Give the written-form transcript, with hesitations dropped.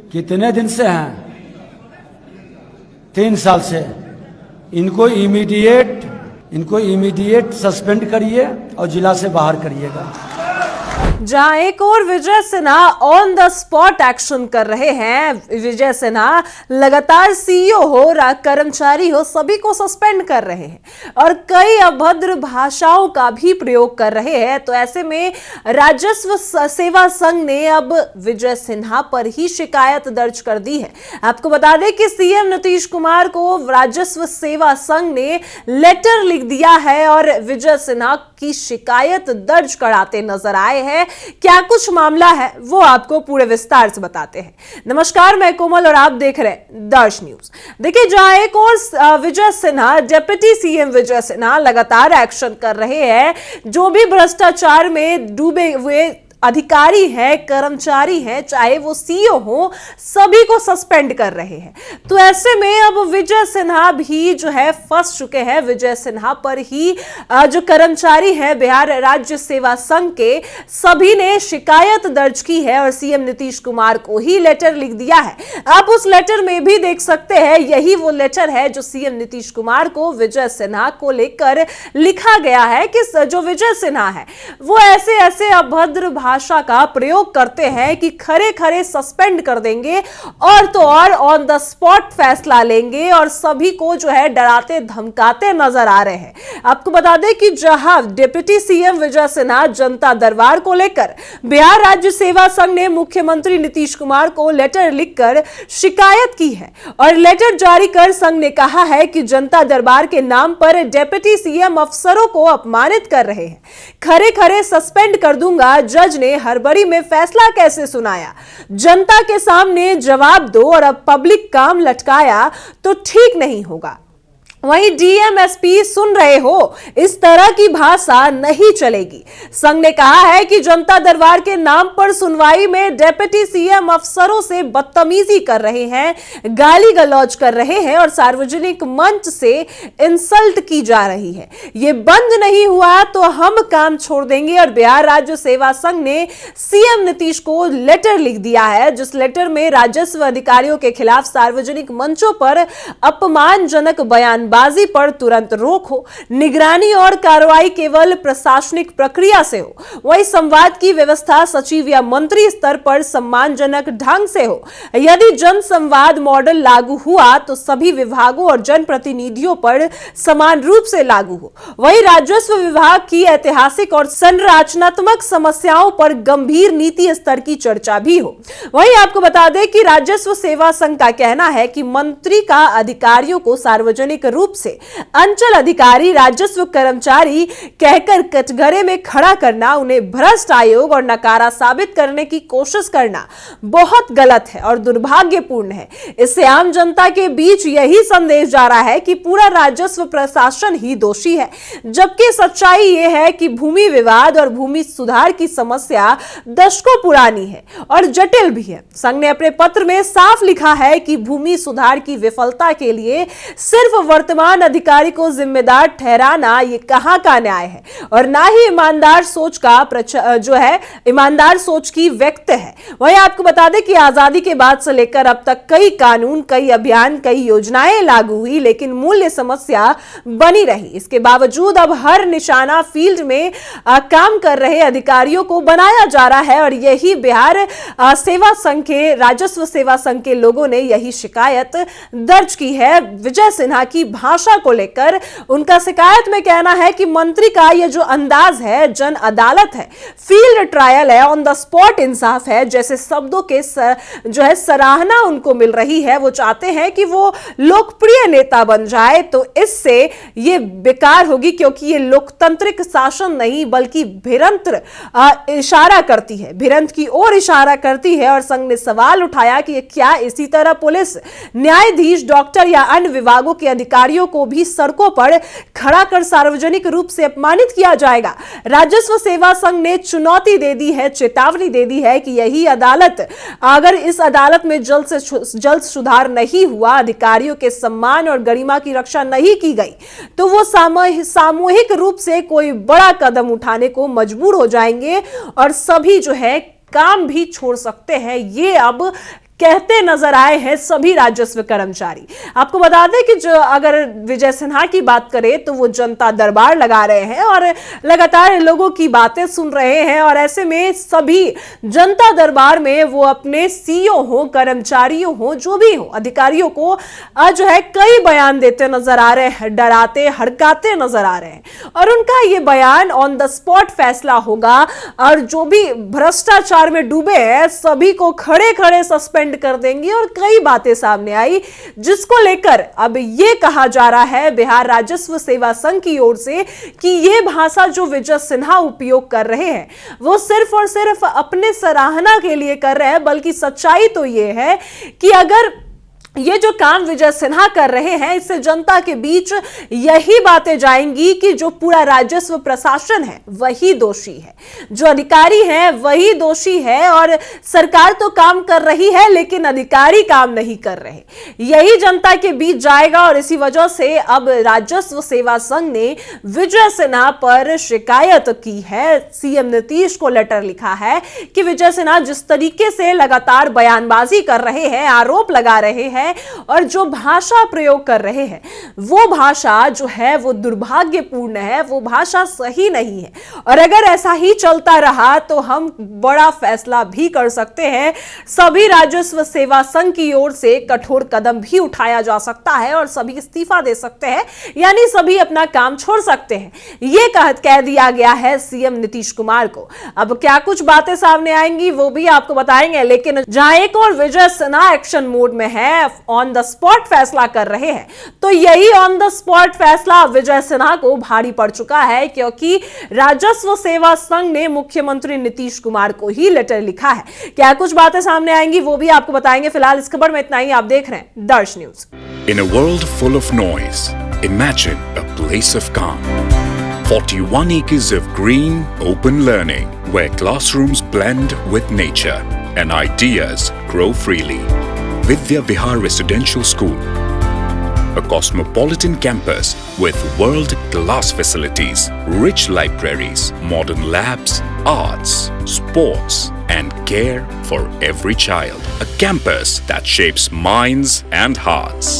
कितने दिन से हैं? 3 साल से। इनको इमीडिएट सस्पेंड करिए और जिला से बाहर करिएगा। जहां एक और Vijay Sinha on the spot action कर रहे हैं। विजय सिन्हा लगातार सीईओ हो, कर्मचारी हो, सभी को सस्पेंड कर रहे हैं और कई अभद्र भाषाओं का भी प्रयोग कर रहे हैं। तो ऐसे में राजस्व सेवा संघ ने अब विजय सिन्हा पर ही शिकायत दर्ज कर दी है। आपको बता दें कि सीएम नीतीश कुमार को राजस्व सेवा संघ ने लेटर लिख दिया है और विजय सिन्हा की शिकायत दर्ज कराते नजर आए हैं। क्या कुछ मामला है वो आपको पूरे विस्तार से बताते हैं। नमस्कार, मैं कोमल और आप देख रहे हैं दर्श न्यूज। देखिए, जहां एक और विजय सिन्हा, डिप्टी सीएम विजय सिन्हा लगातार एक्शन कर रहे हैं। जो भी भ्रष्टाचार में डूबे हुए अधिकारी हैं, कर्मचारी हैं, चाहे वो सीईओ हो, सभी को सस्पेंड कर रहे हैं। तो ऐसे में अब विजय सिन्हा भी जो है फंस चुके हैं। विजय सिन्हा पर ही जो कर्मचारी हैं बिहार राज्य सेवा संघ के, सभी ने शिकायत दर्ज की है और सीएम नीतीश कुमार को ही लेटर लिख दिया है। आप उस लेटर में भी देख सकते हैं, यही वो लेटर है जो सीएम नीतीश कुमार को विजय सिन्हा को लेकर लिखा गया है कि जो विजय सिन्हा है वो ऐसे ऐसे अभद्र भाषा का प्रयोग करते हैं कि खरे खरे सस्पेंड कर देंगे और तो और ऑन द स्पॉट फैसला लेंगे और सभी को जो है डराते धमकाते नजर आ रहे हैं। आपको बता दें कि जहां डिप्टी सीएम विजय सिन्हा जनता दरबार को लेकर बिहार राज्य सेवा संघ ने मुख्यमंत्री नीतीश कुमार को लेटर लिखकर शिकायत की है और लेटर जारी कर संघ ने कहा है कि जनता दरबार के नाम पर डिप्टी सीएम अफसरों को अपमानित कर रहे हैं। खरे खरे सस्पेंड कर दूंगा। जज ने हड़बड़ी में फैसला कैसे सुनाया, जनता के सामने जवाब दो और अब पब्लिक काम लटकाया तो ठीक नहीं होगा। वहीं डीएमएसपी सुन रहे हो, इस तरह की भाषा नहीं चलेगी। संघ ने कहा है कि जनता दरबार के नाम पर सुनवाई में डिप्टी सीएम अफसरों से बदतमीजी कर रहे हैं, गाली गलौज कर रहे हैं और सार्वजनिक मंच से इंसल्ट की जा रही है। ये बंद नहीं हुआ तो हम काम छोड़ देंगे और बिहार राज्य सेवा संघ ने सीएम नीतीश को लेटर लिख दिया है, जिस लेटर में राजस्व अधिकारियों के खिलाफ सार्वजनिक मंचों पर अपमानजनक बयान बाजी पर तुरंत रोक हो, निगरानी और कार्रवाई केवल प्रशासनिक प्रक्रिया से हो, वही संवाद की व्यवस्था सचिव या मंत्री स्तर पर सम्मानजनक ढंग से हो। यदि जन संवाद मॉडल लागू हुआ तो सभी विभागों और जनप्रतिनिधियों पर समान रूप से लागू हो। वही राजस्व विभाग की ऐतिहासिक और संरचनात्मक समस्याओं पर गंभीर नीति स्तर की चर्चा भी हो। वही आपको बता दें कि राजस्व सेवा संघ का कहना है कि मंत्री का अधिकारियों को सार्वजनिक रूप से अंचल अधिकारी, राजस्व कर्मचारी कहकर कटघरे में खड़ा करना, उन्हें भ्रष्ट आयोग और नकारा साबित करने की कोशिश करना बहुत गलत है और दुर्भाग्यपूर्ण है। इससे आम जनता के बीच यही संदेश जा रहा है कि पूरा राजस्व प्रशासन ही दोषी है, जबकि सच्चाई यह है कि भूमि विवाद और भूमि सुधार की समस्या दशकों पुरानी है और जटिल भी है। संघ ने अपने पत्र में साफ लिखा है कि भूमि सुधार की विफलता के लिए सिर्फ वर्तमान अधिकारी को जिम्मेदार ठहराना ये कहां का न्याय है और ना ही ईमानदार सोच का ईमानदार सोच की व्यक्त है। वही आपको बता दें कि आजादी के बाद से लेकर अब तक कई कानून, कई अभियान, कई योजनाएं लागू हुई, लेकिन मूल्य समस्या बनी रही। इसके बावजूद अब हर निशाना फील्ड में काम कर रहे अधिकारियों को बनाया जा रहा है और यही बिहार सेवा संघ के, राजस्व सेवा संघ के लोगों ने यही शिकायत दर्ज की है विजय सिन्हा की भाषा को लेकर। उनका शिकायत में कहना है कि मंत्री का यह जो अंदाज है, जन अदालत है, फील्ड ट्रायल है, ऑन द स्पॉट इंसाफ है, जैसे शब्दों के सराहना उनको मिल रही है। वो चाहते हैं कि वो लोकप्रिय नेता बन जाए, तो इससे ये बेकार होगी क्योंकि ये लोकतांत्रिक शासन नहीं बल्कि भिरंत इशारा करती है, भिरंत की ओर इशारा करती है। और संघ ने सवाल उठाया कि क्या इसी तरह पुलिस, न्यायाधीश, डॉक्टर या अन्य विभागों के अधिकारियों को भी सड़कों पर खड़ा कर सार्वजनिक रूप से अपमानित किया जाएगा? राजस्व सेवा संघ ने चुनौती दे दी है, चेतावनी दे दी है कि यही अदालत, अगर इस अदालत में जल्द से जल्द सुधार नहीं हुआ, अधिकारियों के सम्मान और गरिमा की रक्षा नहीं की गई, तो वो सामूहिक रूप से कोई बड़ा कदम उठाने को मजबूर हो जाएंगे और सभी जो है काम भी छोड़ सकते हैं। ये अब कहते नजर आए हैं सभी राजस्व कर्मचारी। आपको बता दें कि जो अगर विजय सिन्हा की बात करें तो वो जनता दरबार लगा रहे हैं और लगातार लोगों की बातें सुन रहे हैं, और ऐसे में सभी जनता दरबार में वो अपने सीईओ हो, कर्मचारियों हो, जो भी हो, अधिकारियों को जो है कई बयान देते नजर आ रहे हैं, डराते हड़काते नजर आ रहे हैं। और उनका ये बयान ऑन द स्पॉट फैसला होगा, और जो भी भ्रष्टाचार में डूबे हैं सभी को खड़े खड़े सस्पेंड कर देंगे। और कई बातें सामने आई जिसको लेकर अब ये कहा जा रहा है बिहार राजस्व सेवा संघ की ओर से कि ये भाषा जो विजय सिन्हा उपयोग कर रहे हैं वो सिर्फ और सिर्फ अपने सराहना के लिए कर रहे हैं, बल्कि सच्चाई तो ये है कि अगर ये जो काम विजय सिन्हा कर रहे हैं इससे जनता के बीच यही बातें जाएंगी कि जो पूरा राजस्व प्रशासन है वही दोषी है, जो अधिकारी हैं वही दोषी है, और सरकार तो काम कर रही है लेकिन अधिकारी काम नहीं कर रहे, यही जनता के बीच जाएगा। और इसी वजह से अब राजस्व सेवा संघ ने विजय सिन्हा पर शिकायत की है। सीएम नीतीश को लेटर लिखा है कि विजय सिन्हा जिस तरीके से लगातार बयानबाजी कर रहे हैं, आरोप लगा रहे हैं और जो भाषा प्रयोग कर रहे हैं वो भाषा जो है वो दुर्भाग्यपूर्ण है, वो भाषा सही नहीं है, और अगर ऐसा ही चलता रहा तो हम बड़ा फैसला भी कर सकते हैं। सभी राजस्व सेवा संघ की ओर से कठोर कदम भी उठाया जा सकता है और सभी इस्तीफा दे सकते हैं, यानी सभी अपना काम छोड़ सकते हैं, ये कह दिया गया है सीएम नीतीश कुमार को। अब क्या कुछ बातें सामने आएंगी वो भी आपको बताएंगे, लेकिन जहां एक और विजय सिन्हा एक्शन मोड में है, ऑन द स्पॉट फैसला कर रहे हैं, तो यही ऑन द स्पॉट फैसला विजय सिन्हा को भारी पड़ चुका है, क्योंकि राजस्व सेवा संघ ने मुख्यमंत्री नीतीश कुमार को ही लेटर लिखा है। क्या कुछ बातें सामने आएंगी वो भी आपको बताएंगे। फिलहाल इस खबर में इतना ही। आप देख रहे हैं दर्श news. In a world full of noise, imagine a place of calm. 41 acres of green, open learning, where classrooms blend with nature and ideas grow freely. Vidya Vihar Residential School, a cosmopolitan campus with world-class facilities, rich libraries, modern labs, arts, sports, and care for every child. A campus that shapes minds and hearts.